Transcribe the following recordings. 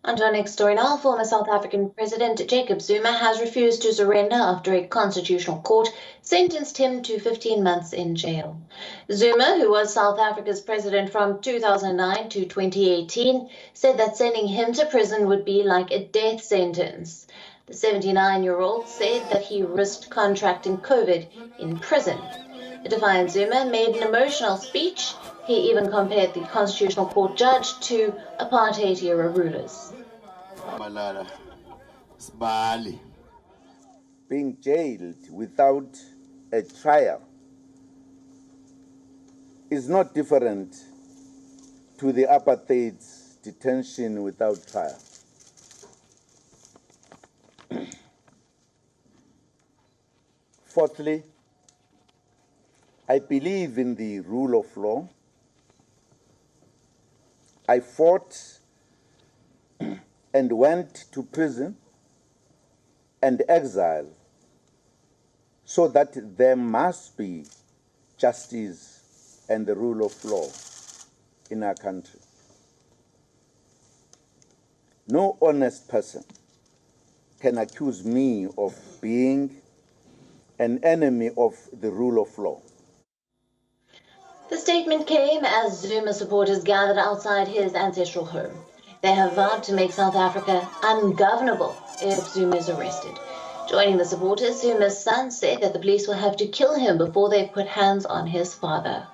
On to our next story now. Former South African President Jacob Zuma has refused to surrender after a constitutional court sentenced him to 15 months in jail. Zuma, who was South Africa's president from 2009 to 2018, said that sending him to prison would be like a death sentence. The 79-year-old said that he risked contracting COVID in prison. The defiant Zuma made an emotional speech. He even compared the Constitutional Court judge to apartheid-era rulers. Being jailed without a trial is not different to the apartheid's detention without trial. Fourthly, I believe in the rule of law. I fought and went to prison and exile so that there must be justice and the rule of law in our country. No honest person can accuse me of being an enemy of the rule of law. The statement came as Zuma supporters gathered outside his ancestral home. They have vowed to make South Africa ungovernable if Zuma is arrested. Joining the supporters, Zuma's son said that the police will have to kill him before they put hands on his father.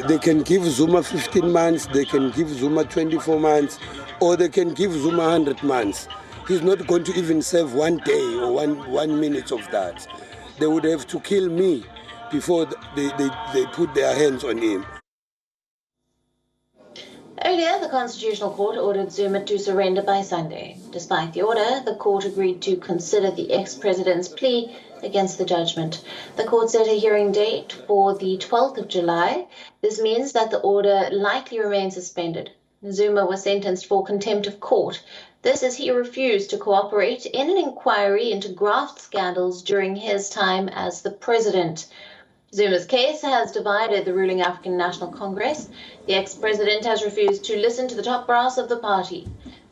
They can give Zuma 15 months, they can give Zuma 24 months, or they can give Zuma 100 months. He's not going to even serve 1 day or one minute of that. They would have to kill me before they put their hands on him. Earlier, the Constitutional Court ordered Zuma to surrender by Sunday. Despite the order, the court agreed to consider the ex-president's plea against the judgment. The court set a hearing date for the 12th of July. This means that the order likely remains suspended. Zuma was sentenced for contempt of court. This as he refused to cooperate in an inquiry into graft scandals during his time as the president. Zuma's case has divided the ruling African National Congress. The ex-president has refused to listen to the top brass of the party.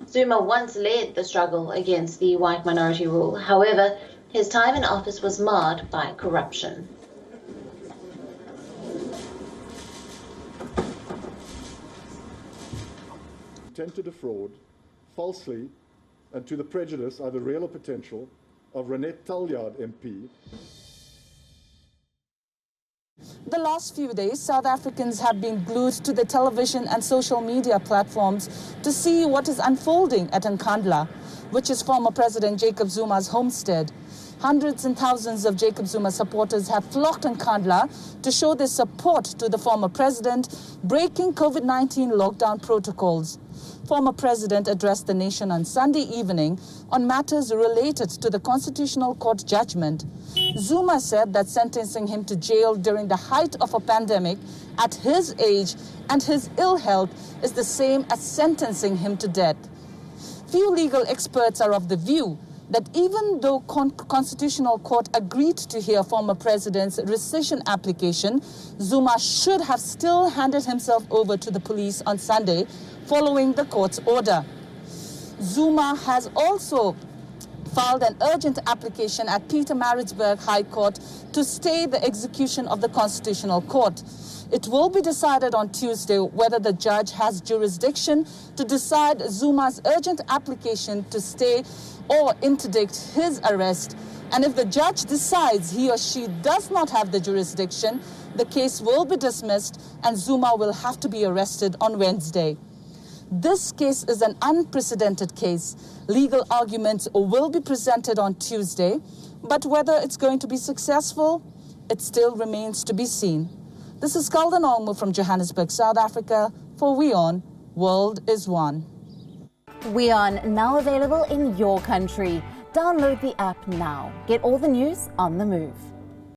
Zuma once led the struggle against the white minority rule. However, his time in office was marred by corruption. Intent to defraud, falsely, and to the prejudice, either real or potential, of Renette Taljaard MP. The last few days, South Africans have been glued to the television and social media platforms to see what is unfolding at Nkandla, which is former President Jacob Zuma's homestead. Hundreds and thousands of Jacob Zuma supporters have flocked in Nkandla to show their support to the former president, breaking COVID-19 lockdown protocols. Former president addressed the nation on Sunday evening on matters related to the Constitutional Court judgment. Zuma said that sentencing him to jail during the height of a pandemic at his age and his ill health is the same as sentencing him to death. Few legal experts are of the view that even though Constitutional Court agreed to hear former president's rescission application, Zuma should have still handed himself over to the police on Sunday following the court's order. Zuma has also filed an urgent application at Pietermaritzburg High Court to stay the execution of the Constitutional Court. It will be decided on Tuesday whether the judge has jurisdiction to decide Zuma's urgent application to stay or interdict his arrest. And if the judge decides he or she does not have the jurisdiction, the case will be dismissed and Zuma will have to be arrested on Wednesday. This case is an unprecedented case. Legal arguments will be presented on Tuesday, but whether it's going to be successful, it still remains to be seen. This is Kalden Olmo from Johannesburg, South Africa for WION World is One. WION, now available in your country. Download the app now. Get all the news on the move.